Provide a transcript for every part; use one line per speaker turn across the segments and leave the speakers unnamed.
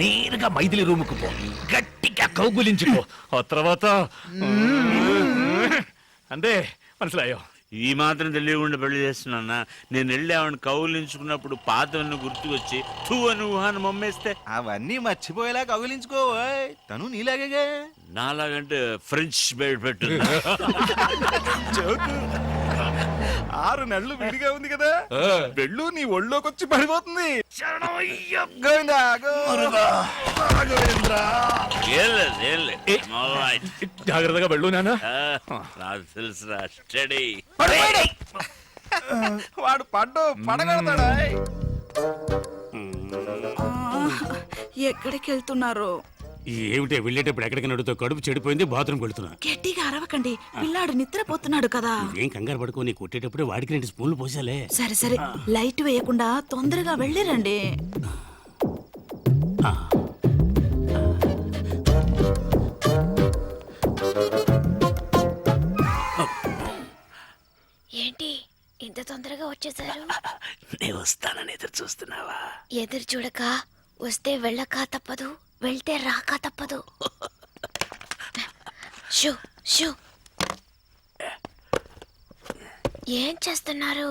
నేరుగా మైథిలి రూముకు పో, గట్టిగా కౌగులించుకో. ఆ తర్వాత అంతే, మనసులాయో.
ఈ మాత్రం తెలియకుండా పెళ్లి చేస్తున్నా. నేను వెళ్ళి ఆవిడ కౌలించుకున్నప్పుడు పాతవన్నీ గుర్తుకొచ్చి తూ అని ఊహాన్ని మమ్మేస్తే
అవన్నీ మర్చిపోయేలా కౌగిలించుకో. తను నీలాగే.
నాలాగంటే ఫ్రెంచ్ బెడ్ పెట్టు.
6 నెలలు విడిగా ఉంది కదా, వెళ్ళు నీ ఒళ్ళోకి వచ్చి పడిపోతుంది. గోవిందా, గోవింద్రా.
జాగ్రత్తగా వెళ్ళు నాన్న.
నాకు తెలుసురా, స్టడీ.
వాడు పడగడతాడా?
ఎక్కడికి వెళ్తున్నారు?
ఏమిటే వెళ్ళేటప్పుడు ఎక్కడికి నడుతో కడుపు చెడిపోయింది, బాత్రూమ్ వెళ్తున్నా.
గట్టిగా అరవకండి, పిల్లాడు నిద్రపోతున్నాడు కదా.
ఏం కంగారు పడుకొని కొట్టేటప్పుడు వాడికి 2 స్పూన్లు పోసాలే.
సరే సరే, లైట్ వేయకుండా తొందరగా వెళ్ళిరండి.
ఏంటి ఇంత తొందరగా వచ్చేసారు?
నేను వస్తానని ఎదురు చూస్తున్నావా?
ఎదురు చూడక వస్తే వెళ్ళక తప్పదు, వెళ్తే రాక తప్పదు. Shoe shoe. ఏం చేస్తున్నారు?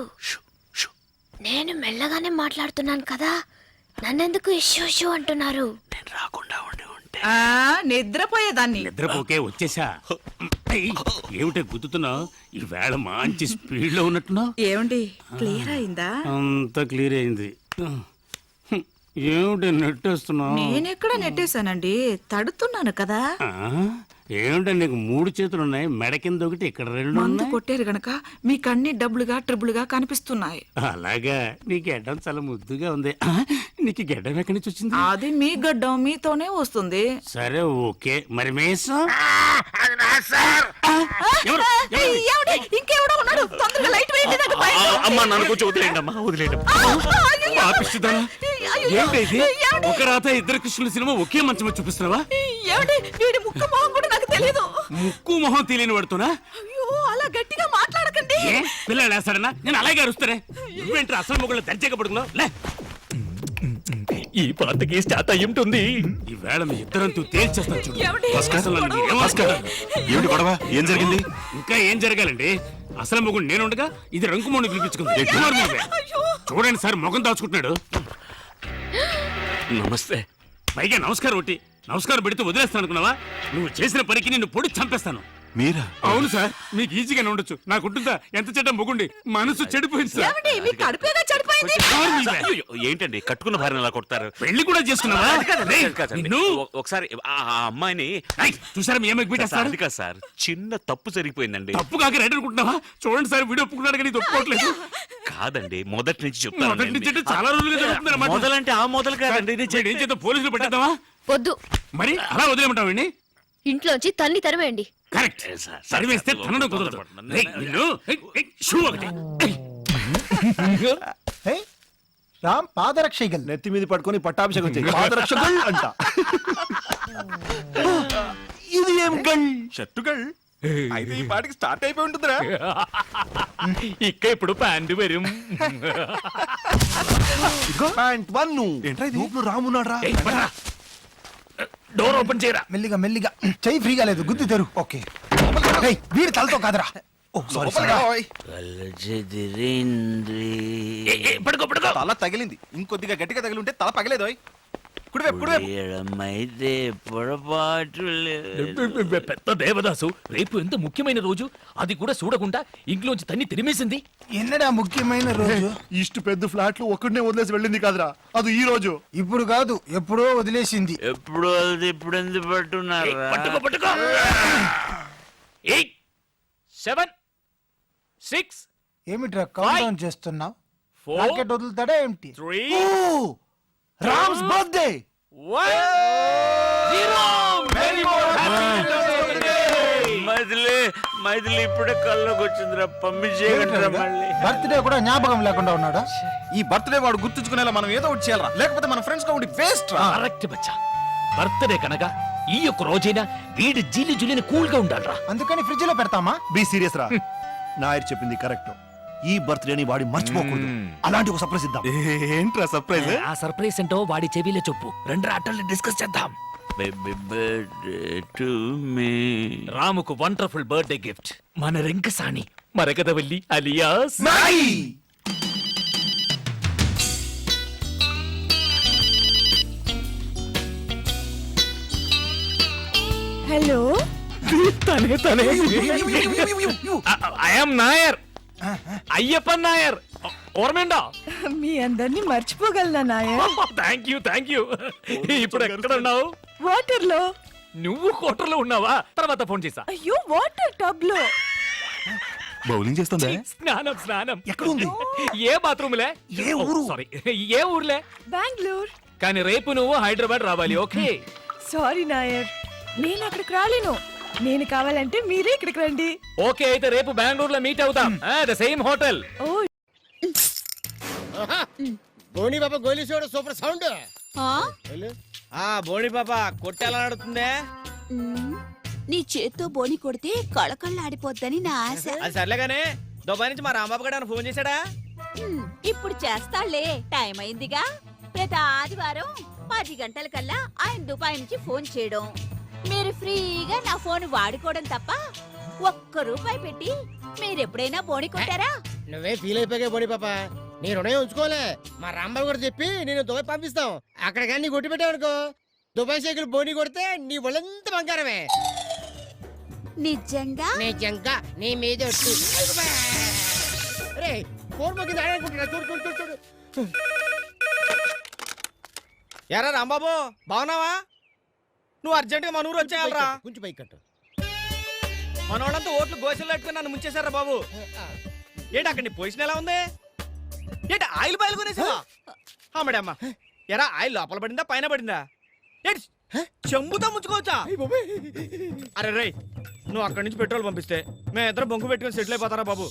నేను మెల్లగానే మాట్లాడుతున్నాను కదా, నన్నెందుకు షూ షూ అంటున్నారు?
నేను రాకుండా ఉండి ఉంటే
నిద్రపోయేదాన్ని.
నిద్రపోకే వచ్చేసా. ఏమిటే గుద్దుతున్నావు? ఈ వేళ మంచి స్పీడ్ లో ఉన్నట్టున్నావు.
ఏమండి, క్లియర్ అయిందా?
అంత క్లియర్ అయింది. ఏమిటి నెట్టేస్తున్నావు?
నేనెక్కడ నెట్టేశానండి, తడుతున్నాను కదా.
ఏమిటో నీకు 3 చేతులు ఉన్నాయి, మెడ కింద ఒకటి, ఇక్కడ 2
మందు
ఉన్నాయి.
కొట్టారు గనక మీకన్నీ డబ్బులుగా ట్రిబుల్గా కనిపిస్తున్నాయి.
అలాగా? నీ గెడ్డం చాలా ముద్దుగా ఉంది. నీకు గెడ్డం ఎక్కడి నుంచి వచ్చింది?
అది మీ గడ్డం మీతోనే వస్తుంది.
సరే ఓకే, మరి మేసం
ఇంకెవడో ఉన్నాడు, తొందరగా లైట్ వేయండి.
అమ్మా నన్ను కొంచెం వదిలేయండి అమ్మా, వదిలేయండి.
ఏంటి ఒక రాత 2 కృష్ణుల సినిమా ఒకే మంచం చూపిస్తున్నావా?
వీడి ముక్కు మొహం కూడా నాకు తెలియదు.
ముక్కు మొహం తెలియని పడుతున్నా?
అయ్యో, అలా గట్టిగా మాట్లాడకండి.
పిల్లలు వేస్తాడనా? నేను అలాగే అరుస్తానే. నువ్వేంటి అసలు మొగుళ్ళు దర్జాగా పడుకున్నావు? లే,
ఈ పాతకి స్టార్ట్ అయ్యి ఉంటుంది.
ఈ వేళ మీ ఇద్దరంతూ తేల్చేస్తాను చూడు.
ఏమిటి గొడవ? ఏం జరిగింది?
ఇంకా ఏం జరగాలండి? అసలు మొగుడు నేను ఉండగా ఇది రంకుమోని పిలిపించుకుంది. చూడండి సార్, మొగం దాచుకుంటున్నాడు.
నమస్తే.
పైగా నమస్కారం ఒకటి. నమస్కారం పెడితే వదిలేస్తాను అనుకున్నావా? నువ్వు చేసిన పనికి నిన్ను పొడి చంపేస్తాను.
మీరా?
అవును సార్, మీకు ఈజీగానే ఉండొచ్చు. నాకుంటుందా? ఎంత చెడ్డ మొగుండి, మనసు చెడిపోయింది సార్.
ఏంటండి కట్టుకున్న భార్యను అలా కొడతారు?
పెళ్లి కూడా చేసుకున్నావా?
ఒకసారి ఆ అమ్మాయిని
చూసారా మీ అమ్మాయికి పెట్టేస్తారు.
అది కాదు సార్, చిన్న తప్పు జరిగిపోయిందండి.
తప్పు కాక రైట్ అనుకుంటున్నావా? చూడండి సార్, వీడియో ఒప్పుకున్నాడు కానీ ఇది ఒప్పుకోవట్లేదు.
కాదండి, మొదటి నుంచి
మొదటి నుంచి
చెప్తాను.
చాలా రోజులుగా జరుగుతుంది అన్నమాట.
మొదలంటే ఆ మొదలు కాదండి.
ఏం చేద్దాం, పోలీసులు పెట్టేద్దామా?
వద్దు,
మరి అలా వదిలేమంటావండి?
ఇంట్లోంచి తన్ని తరివేయండి.
కరెక్ట్, సరివేస్తే తనను కుదరదు. షూ ఒకటి.
రామ్ పాదరక్షగల్
నెత్తి మీద పట్టుకొని పట్టాభిషేకం చేయి.
పాదరక్షగల్ అంట. ఇది ఏం గల్?
షర్టు గల్. అయితే ఈ పాటికి స్టార్ట్ అయిపోయి ఉంటుందిరా.
ఇక్క ఇప్పుడు ప్యాంటు వരും.
పాయింట్ 1.
ఏంట్రా ఇది?
గ్రూప్ లో రామున్నాడు రా.
డోర్ ఓపెన్ చేయరా.
మెల్లిగా మెల్లిగా, చెయ్యి ఫ్రీగా లేదు, గుద్ది తెరు. ఓకే, వీడి తలతో కాదురా.
పడుకో పడుకో.
తల తగిలింది, ఇంకొద్దిగా గట్టిగా తగిలి ఉంటే తల పగలేదు.
అయితే పొరపాటు
పెద్ద దేవదాసు, రేపు ఎంత ముఖ్యమైన రోజు, అది కూడా చూడకుండా ఇంట్లోంచి తన్ని తిరిమేసింది.
ఎన్నడా ముఖ్యమైన రోజు?
ఇಷ್ಟು పెద్ద ఫ్లాట్లు ఒక్కడనే వదిలేసి వెళ్ళింది కాదురా, అది ఈ రోజు.
ఇప్పుడు కాదు, ఎప్పుడో వదిలేసింది.
ఎప్పుడు ఇప్పుడు ఎందుకు పట్టున్నారు?
పట్టుకో పట్టుకో. 8 7 6
ఏమిట్రా కౌంట్ డౌన్ చేస్తున్నావు?
4
రాకెట్ వదులుతాడా ఏమిటి?
3
రామ్స్ బర్త్డే.
1 0.
మైథిలి ఇప్పుడే కల్లోకి వచ్చిందిరా, పంపించేయగలరా మళ్ళీ?
బర్త్డే కూడా జ్ఞాపకం లేకుండా ఉన్నాడా?
ఈ బర్త్డే వాడు గుర్తుంచుకునేలా మనం ఏదో ఒకటి చేయాలరా, లేకపోతే మన ఫ్రెండ్స్ గా ఉండి వేస్ట్ రా.
కరెక్ట్ బచ్చా. బర్త్డే కనుక ఈ యొక్క రోజైనా వీడి జిల్లి జుల్లిని కూల్ గా ఉండాలరా.
అందుకని ఫ్రిడ్జ్ లో పెడతామా?
బీ సీరియస్ రా. నాయర్ చెప్పింది కరెక్ట్.
ఈ బర్త్డేని వాడి మర్చిపోకూడదు. అలాంటి ఒక సర్ప్రైజ్ ఇద్దాం.
ఏంట్రా సర్ప్రైజ్?
ఆ సర్ప్రైజ్ ఏంటో వాడి చెవిలో చెప్పు. రెండు ఆటల్ని డిస్కస్ చేద్దాం.
Baby birthday to me.
రాముకు వండర్ఫుల్ బర్త్డే గిఫ్ట్ మన రింకసాని మరకదవల్లి అలియాస్
హలో
తనే తనే ఐఎమ్ నాయర్ అయ్యప్పన్ నాయర్ ఓర్మేండా.
మీ అందరినీ మర్చిపోగలనా నాయర్?
థ్యాంక్ యూ ఇప్పుడు ఎక్కడ ఉన్నావు?
వాటర్ లో.
నువ్వు కోటర్లో ఉన్నావా? తర్వాత ఫోన్ చేసా.
అయ్యో వాటర్ టబ్ లో.
బౌలింగ్ చేస్తుందా?
స్నానం
ఎక్కడుంది?
ఏ బాత్రూమ్లే?
ఏ ఊరు?
సారీ ఏ ఊర్లే?
బెంగళూరు.
కానీ రేపు నువ్వు హైదరాబాద్ రావాలి. ఓకే
సారీ నాయర్, నేను అక్కడికి రాలేను. నేను కావాలంటే మీరే ఇక్కడికి రండి.
ఓకే అయితే రేపు బెంగళూరులో మీట్ అవుతాం. The same hotel.
ఓ
బోని పాప గోలీ చూడు సూపర్ సౌండ్. బోని పాప కొట్టేలా ఆడుతుందే.
నీ చేత్తో బోని కొడితే కళకళ్ళాడిపోద్దని నా ఆశ.
అది సర్లేగానే దుబాయ్ నుంచి మా రాంబాబు గారు ఫోన్ చేశాడా?
ఇప్పుడు చేస్తాళ్లే, టైం అయిందిగా. ప్రతి ఆదివారం 10 గంటలకల్లా ఆయన దుబాయ్ నుంచి ఫోన్ చేయడం, మీరు ఫ్రీగా నా ఫోన్ వాడుకోవడం తప్ప ₹1 పెట్టి మీరెప్పుడైనా బోని కొట్టారా?
నువ్వే ఫీల్ అయిపోయా బోని పాప. నీ రుణం ఉంచుకోలే. మా రాంబాబు గారు చెప్పి నేను దుబాయ్ పంపిస్తాం. అక్కడ కానీ నీ కొట్టి పెట్టావనుకో, దుబాయ్ సైకిల్ బోని కొడితే నీ ఒళ్ళంతా బంగారమే.
నిజంగా?
నిజంగా నీ మీద ఒట్టు. రే ఫోన్ మొక్కింది ఆడాలనుకుంటున్నా. చూడు చూడు చూడు చూడు. ఎరా రాంబాబు బాగున్నావా? నువ్వు అర్జెంటుగా మన ఊరు వచ్చేయాలరా. కొంచెం పైకి కట్టు. మనోళ్ళంతా ఓట్లు గోసలు పెట్టుకుని నన్ను ముంచేశారా బాబు. ఏంటి అక్కడ నీ పొజిషన్ ఎలా ఉంది? ఏంటి ఆయిల్ బాయిల్ కొనేసావా? అమ్మడమ్మా ఎరా ఆయిల్ లోపల పడిందా పైన పడిందా? ఏంటి చెంబుతో ముంచుకోవచ్చా? అరే రేయ్, నువ్వు అక్కడి నుంచి పెట్రోల్ పంపిస్తే మేము ఇద్దరు బొంకు పెట్టుకుని సెటిల్ అయిపోతారా బాబు?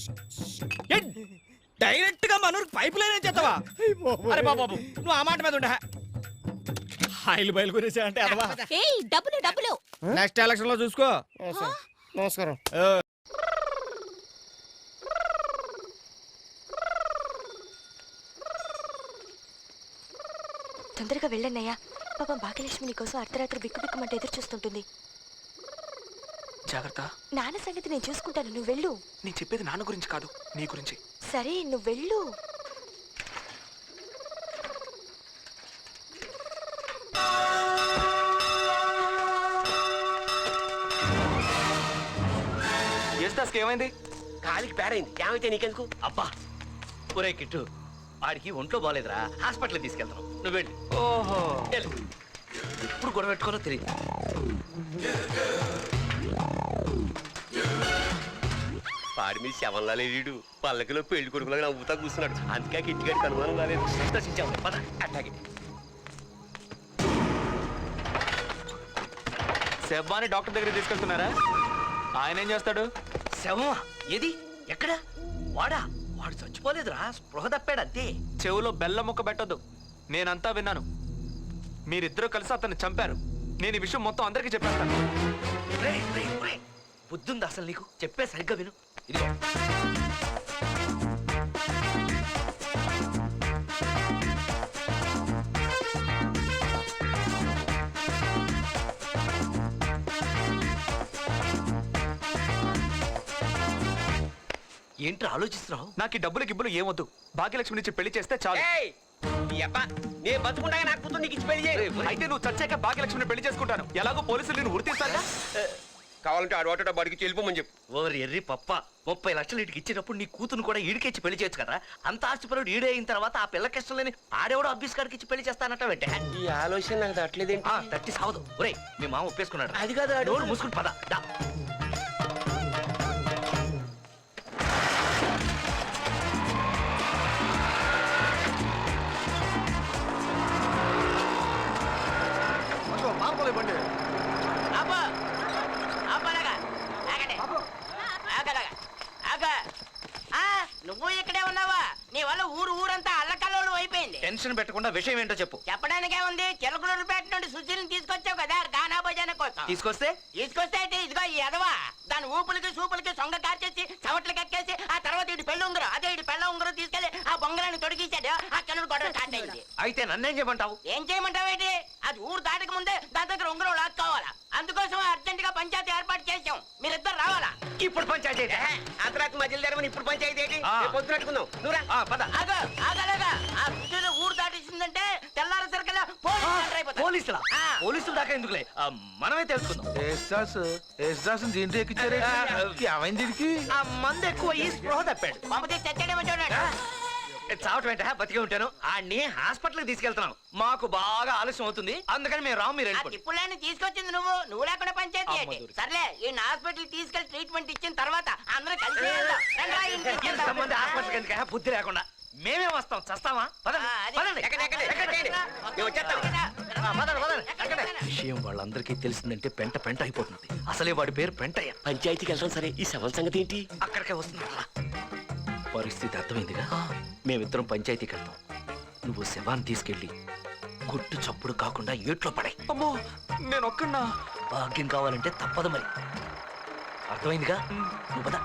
డైరెక్ట్ గా మనూరు పైప్ లైన్ చేస్తావా? అరే బాబు నువ్వు ఆ మాట మీద ఉండే. ఆయిల్ బయలు కొనేసా అంటే అదవా.
డబ్బులు
నెక్స్ట్ ఎలక్షన్ లో చూసుకో. నమస్కారం.
తొందరగా వెళ్ళన్నయ్యా. పాపం భాగ్యలక్ష్మి నీకోసం అర్ధరాత్రి బిక్కుబిక్కుమంటే ఎదురు చూస్తుంటుంది.
జాగ్రత్త.
నాన్న సంగతి నేను చూసుకుంటాను, నువ్వు వెళ్ళు.
నేను చెప్పేది నాన్న గురించి కాదు, నీ గురించి.
సరే నువ్వు వెళ్ళు.
ఏమైంది?
కాలికి పేరైంది. ఏమైతే నీకెందుకు?
అబ్బా ఒరే కిట్టు, వాడికి ఒంట్లో బాగలేదురా, హాస్పిటల్ తీసుకెళ్తాం. నువ్వు వెళ్ళి.
ఓహో
ఇప్పుడు గొడవ పెట్టుకోవాలో తెలియదు. పాడి మీ శవంలా లేడు, పల్లకిలో పెళ్లి కొడుకులాగా నవ్వుతా కూర్చున్నాడు. అందుకే కిట్టిగాడికి అనుమానం రాలేదు. సంతోషించాము పద. అట్లాగే
శవాన్ని డాక్టర్ దగ్గర తీసుకెళ్తున్నారా? ఆయన ఏం చేస్తాడు?
శవమా? ఏది? ఎక్కడ? వాడా? వాడు చచ్చిపోలేదురా, స్పృహ తప్పాడు అంతే.
చెవులో బెల్లం ముక్క పెట్టొద్దు, నేనంతా విన్నాను. మీరిద్దరూ కలిసి అతన్ని చంపారు. నేను ఈ విషయం మొత్తం అందరికీ చెప్పేస్తాను.
బుద్ధుంది అసలు నీకు? చెప్పే సరిగ్గా విను. ఇదిగో ఏంట్రా ఆలోచిస్తున్నావు?
నాకు ఈ డబ్బులు గిబ్బులు ఏమొద్దు. భాగ్యలక్ష్మి నుంచి పెళ్లి చేస్తే చాలు.
నేను బతుకుండగా నాకు కూతురు నీకు ఇచ్చి పెళ్లి చేయి.
అయితే నువ్వు చచ్చాక భాగ్యలక్ష్మిని పెళ్లి చేసుకుంటాను. ఎలాగో పోలీసులు నేను ఉరితీస్తాగా.
కావాలంటే ఆడవాట బడికి వెళ్ళిపోమని చెప్పు. ఓరి ఎర్రి పప్ప, 30 లక్షలు ఇటుకి ఇచ్చినప్పుడు నీ కూతురు కూడా ఈడికిచ్చి పెళ్లి చేయొచ్చు కదా. అంత ఆస్తిపరుడు ఈడే అయిన తర్వాత ఆ పిల్లకి ఇష్టం లేని ఆడేవాడు అబ్బీస్ కాడికి ఇచ్చి పెళ్లి చేస్తానట వెంటే.
ఈ ఆలోచన నాకు తట్టలేదేంటి?
తట్టి సావదు. ఒరే మీ మామ ఒప్పేసుకున్నాడు.
అది కాదు,
డోర్ మూసుకుని పద. దా.
నువ్వు ఇక్కడే ఉన్నావా? నీ వల్ల ఊరంతా అల్లకల్లోడు అయిపోయింది.
టెన్షన్ పెట్టకుండా విషయం ఏంటో చెప్పు.
చెప్పడానికే ఉంది. చిలకలూరుపేట నుండి సుశీల్ని తీసుకొచ్చావు కదా గానా భోజన కోసం.
తీసుకొస్తే
అయితే ఇదిగో ఈ ఎదవా దాని ఊపులకి సూపులకి సొంగ కార్చేసి చవట్లకి ఎక్కేసి ఆ తర్వాత ఇటు పెళ్ళి ఉంగరం అదే ఇటు పెళ్ళ ఉంగరం తీసుకెళ్లి ఆ బొంగరాన్ని తొడిగించాడు అక్కడ నుండి గొడవ స్టార్ట్ అయింది.
అయితే నన్నేం చేయమంటావు?
ఏం చేయమంటావేంటి? అది ఊరు దాటక ముందే దాని దగ్గర ఉంగరం లాక్కోవాలా. అందుకోసం అర్జెంట్ గా పంచాయతీ ఏర్పాటు చేసాం. మీరిద్దరు రావాలా?
ఇప్పుడు పంచాయతీ
అర్ధరాత్రి మధ్యలో జరగమని ఇప్పుడు పంచాయతీ ఏంటి? పొద్దునట్టుకుందాం. నువ్వురా.
పద.
ఆగలేగా ఆ సుజీలు ఊరు దాటేసిందంటే తెల్లారి సరికల్లా
పోలీసులా? పోలీసులు దాకా ఎందుకులే, మనమే తెలుసుకుందాం. ఆ మందు ఎక్కువ ఈ స్పృహ తప్పాడు.
చచ్చాడేమో చూడండి.
చావటం ఏంటా? బతికే ఉంటాను. ఆడిని హాస్పిటల్ కి తీసుకెళ్తున్నాం. మాకు బాగా ఆలస్యం అవుతుంది, అందుకని మేము రాము. మీరు వెళ్ళిపోండి.
ఇప్పుడుని తీసుకొచ్చింది నువ్వు లేకుండా పంచాయతీ ఏంటి? సర్లే ఈ హాస్పిటల్ తీసుకెళ్లి ట్రీట్మెంట్ ఇచ్చిన తర్వాత అందరూ కలిసి వెళ్దాం. రండ్రా ఇంటికి.
ఇంతమంది హాస్పిటల్ ఎందుకు? బుద్ధి లేకుండా మేమే వస్తాం. చస్తావా? పదండి, పదండి. విషయం వాళ్ళందరికీ తెలిసిందంటే పెంట పెంట అయిపోతుంది. అసలే వాడి పేరు పెంటయ్య.
పంచాయతీకి వెళ్తాం సరే, ఈ శవం సంగతి ఏంటి?
అక్కడికే వస్తుంది. పరిస్థితి అర్థమైందిగా. మేమిద్దరం పంచాయతీకి వెళ్తాం. నువ్వు శవాన్ని తీసుకెళ్ళి గుట్టు చప్పుడు కాకుండా ఏట్లో పడాయి.
అమ్మో, నేను ఒక్కన్నా.
భాగ్యం కావాలంటే తప్పదు మరి. అర్థమైందిగా? నువ్వు పద.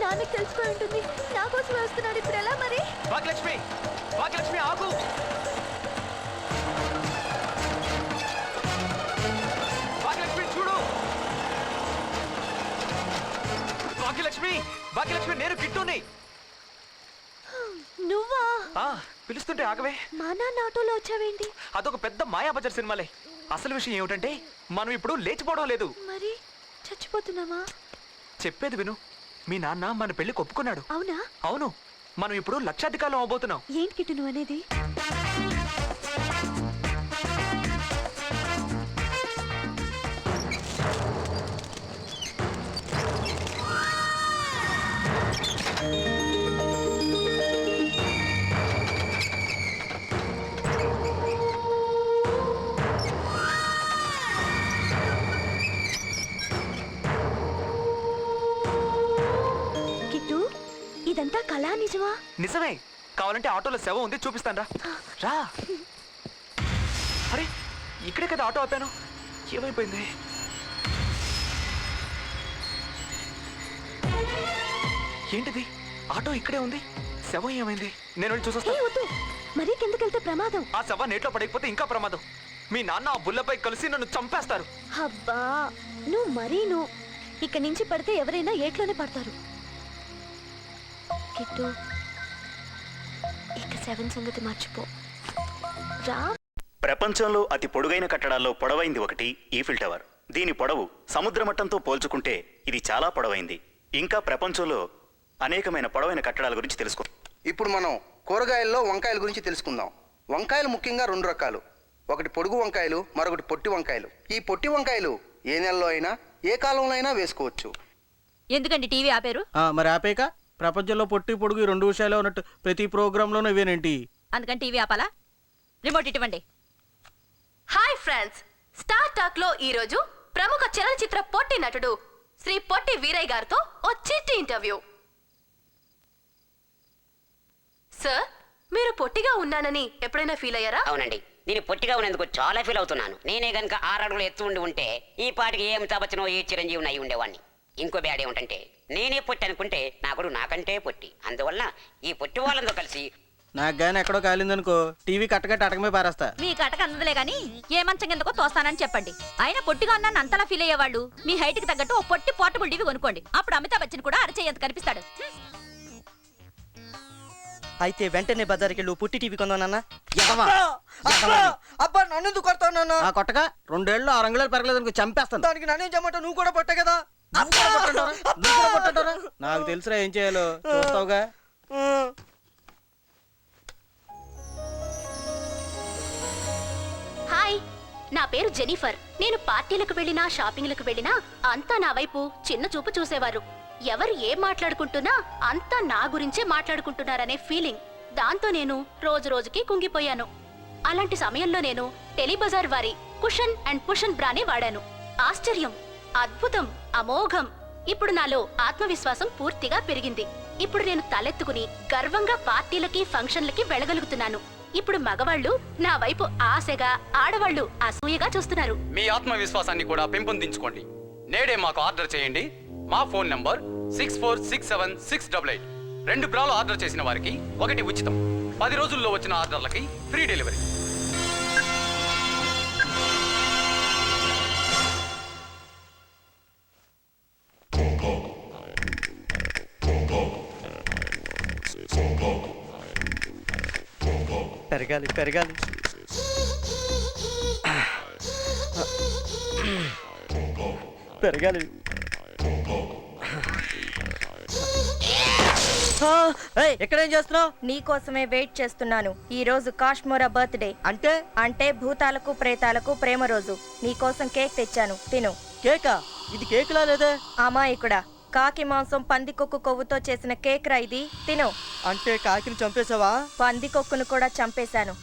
నాన్నకి తెలిసిపోయి ఉంటుంది. నా కోసం వస్తున్నాడు. ఇప్పుడు ఎలా మరి?
భాగ్యలక్ష్మి, భాగ్యలక్ష్మి ఆగు. భాగ్యలక్ష్మి చూడు. భాగ్యలక్ష్మి, భాగ్యలక్ష్మి నేను కిట్టుని.
నువ్వా?
పిలుస్తుంటే ఆగవే.
మా నాన్న ఆటోలో వచ్చావేంటి?
అదొక పెద్ద మాయాబజార్ సినిమాలే. అసలు విషయం ఏమిటంటే మనం ఇప్పుడు లేచిపోవడం లేదు.
మరి చచ్చిపోతున్నావా?
చెప్పేది విను. మీ నాన్న మన పెళ్లి ఒప్పుకున్నాడు.
అవునా?
అవును. మనం ఇప్పుడు లక్షాధికారులు అవబోతున్నాం.
ఏంటి కిట్టు నువ్వు అనేది? ఇదంతా కళా నిజమా?
నిజమే. కావాలంటే ఆటోలో శవం ఉంది, చూపిస్తాను రా. అరే ఇక్కడే కదా ఆటో ఆపాను. ఏమైపోయింది? ఏంటిది? ఆటో ఇక్కడే ఉంది, శవం ఏమైంది? నేను వెళ్ళి చూసొస్తా.
మరీ కిందకెళ్తే ప్రమాదం.
ఆ శవం నీటిలో పడకపోతే ఇంకా ప్రమాదం. మీ నాన్న ఆ బుల్లపై కలిసి నన్ను చంపేస్తారు.
అబ్బా నువ్వు మరీను. ఇక్కడి నుంచి పడితే ఎవరైనా ఏట్లోనే పడతారు. కిట్టు ఇక సెవెన్ సంగతి మర్చిపో. రా.
ప్రపంచంలో అతి పొడుగైన కట్టడాల్లో పొడవైంది ఒకటి ఈఫిల్ టవర్. దీని పొడవు సముద్ర మట్టంతో పోల్చుకుంటే ఇది చాలా పొడవైంది. ఇంకా ప్రపంచంలో అనేకమైన పొడవైన కట్టడాల గురించి తెలుసుకో.
ఇప్పుడు మనం కూరగాయల్లో వంకాయల గురించి తెలుసుకుందాం. వంకాయలు ముఖ్యంగా రెండు రకాలు. ఒకటి పొడుగు వంకాయలు, మరొకటి పొట్టి వంకాయలు. ఈ పొట్టి వంకాయలు ఏ నెలలో అయినా ఏ కాలంలో అయినా వేసుకోవచ్చు.
ఎందుకండి టీవీ ఆపేరు?
మరి ఆపేక ప్రపంచంలో పొట్టి పొడుగు ఈ రెండు విషయాలు ఉన్నట్టు ప్రతి ప్రోగ్రామ్ లోనూ ఇవేనేంటి?
అందుకని టీవీ ఆపాలా? రిమోట్ ఇవ్వండి.
హాయ్ ఫ్రెండ్స్, స్టార్ టాక్ లో ఈ రోజు ప్రముఖ చలనచిత్ర పొట్టి నటుడు శ్రీ పొట్టి వీరయ్య గారితో ఓ చిట్టి ఇంటర్వ్యూ. సార్, మీరు పొట్టిగా ఉన్నానని ఎప్పుడైనా ఫీల్ అయ్యారా?
అవునండి, నేను పొట్టిగా ఉన్నందుకు చాలా ఫీల్ అవుతున్నాను. నేనే గనుక 6 అడుగులు ఎత్తు ఉండి ఉంటే ఈ పాటికి ఏ అమితాబ్ బచ్చనో ఏ చిరంజీవి అయి ఉండేవాడిని. ఇంకో బ్యాడ్ ఏమిటంటే నేనే పొట్టి అనుకుంటే నాకు నాకంటే పొట్టి. అందువల్ల ఈ పొట్టి వాళ్ళంతో కలిసి
నాకు గాని ఎక్కడో కాలిందనుకో టీవీ కట్టకట్ట అటకమే పారేస్తా.
మీ కటక అందదులే గాని ఏ మంచం కిందకో తోస్తానని చెప్పండి. అయినా పొట్టిగా ఉన్నాను అంతలా ఫీల్ అయ్యేవాళ్ళు మీ హైట్ కి తగ్గట్టు ఓ పొట్టి పోర్టబుల్ టీవీ కొనుక్కోండి. అప్పుడు అమితాబ్ బచ్చన్ కూడా అరచేయంత కనిపిస్తాడు.
అయితే వెంటనే బజార్కి వెళ్ళి పుట్టి టీవీ కొందానన్నా.
అబ్బా నన్ను ఎందుకు కొడతావు? నన్ను
కొట్టగా 2 ఏళ్ళు 6 అంగుళాలు పెరగలేదు చంపేస్తాను.
దానికి నన్నేం చెప్పమంటావు? నువ్వు కూడా పొట్టే కదా.
నాకు తెలుసురా ఏం చేయాలో, చూస్తావుగా.
హాయ్, నా పేరు జెనిఫర్. నేను పార్టీలకు వెళ్ళినా షాపింగ్లకు వెళ్ళినా అంతా నా వైపు చిన్న చూపు చూసేవారు. ఎవరు ఏం మాట్లాడుకుంటున్నా అంతా నా గురించే మాట్లాడుకుంటున్నారనే ఫీలింగ్. దాంతో నేను రోజు రోజుకి కుంగిపోయాను. అలాంటి సమయంలో నేను టెలిబజార్ వారి కుషన్ అండ్ పుషన్ బ్రానే వాడాను. ఆశ్చర్యం, అద్భుతం, అమోఘం. ఇప్పుడు నాలో ఆత్మవిశ్వాసం పూర్తిగా పెరిగింది. ఇప్పుడు నేను తలెత్తుకుని గర్వంగా పార్టీలకి ఫంక్షన్లకి వెళ్ళగలుగుతున్నాను. ఇప్పుడు మగవాళ్ళు నా వైపు ఆశగా, ఆడవాళ్ళు అసూయగా చూస్తున్నారు.
మీ ఆత్మవిశ్వాసాన్ని కూడా పెంపొందించుకోండి. నేడే మాకు ఆర్డర్ చేయండి. మా ఫోన్ నంబర్ 64676888. 2 బ్రాలు ఆర్డర్ చేసిన వారికి 1 ఉచితం. 10 రోజుల్లో వచ్చిన ఆర్డర్లకి ఫ్రీ డెలివరీ.
పెరగాలి పెరగాలి. పెరగాలి. ఎక్కడేం చేస్తున్నావు?
నీకోసమే వెయిట్ చేస్తున్నాను. ఈ రోజు కాశ్మోరా బర్త్డే.
అంటే
అంటే భూతాలకు ప్రేతాలకు ప్రేమ రోజు. నీకోసం కేక్ తెచ్చాను, తిను.
కేకా? ఇది కేకులా లేదే.
అమాయకుడా, కాకి మాంసం పందికొక్కు కొవ్వుతో చేసిన కేక్ రా ఇది, తిను.
అంటే కాకిని చంపేశావా?
పందికొక్కును కూడా చంపేశాను.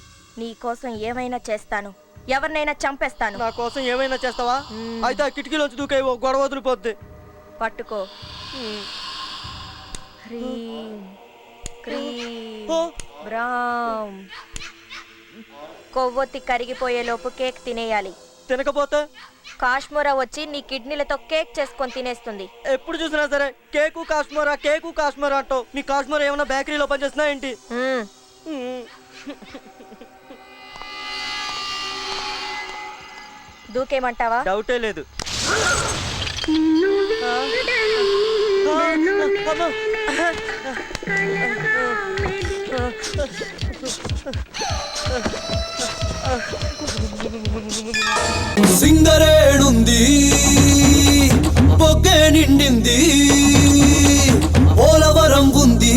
నీకోసం ఏమైనా చేస్తాను, ఎవరినైనా చంపేస్తాను.
నా కోసం ఏమైనా చేస్తావా? అయితే ఆ కిటికీలోంచి దూకే గొడవ వదిలిపోద్ది.
పట్టుకో. హ్రీం క్రీం బ్రాం. కొవ్వొత్తి కరిగిపోయేలోపు కేక్ తినేయాలి.
తినకపోతే
కాశ్మోరా వచ్చి నీ కిడ్నీలతో కేక్ చేసుకొని తినేస్తుంది.
ఎప్పుడు చూసినా సరే కేకు కాశ్మోరా కేకు కాశ్మోరా అంటావు. మీ కాశ్మోరా ఏమైనా బేకరీలో పనిచేస్తున్నా ఏంటి?
దూకేమంటావా?
డౌటే లేదు.
సింగరేణుంది, బొగ్గే నిండింది, పోలవరం ఉంది,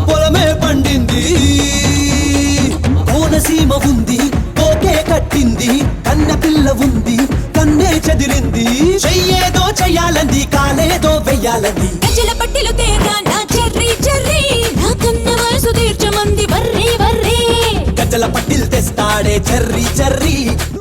పొలమే పండింది, కోనసీమ ఉంది, కోకే కట్టింది, కన్న పిల్ల ఉంది, కన్నే చెదిరింది, చెయ్యేదో చెయ్యాలంది, కాలేదో వెయ్యాలంది.
గజల పట్టిలు తేగా నా చెర్రీ చెర్రీ, నా కన్న వయసు తీర్చమంది వర్రీ వర్రీ.
గజల పట్టిల్ తెస్తాడే చెర్రీ చెర్రీ.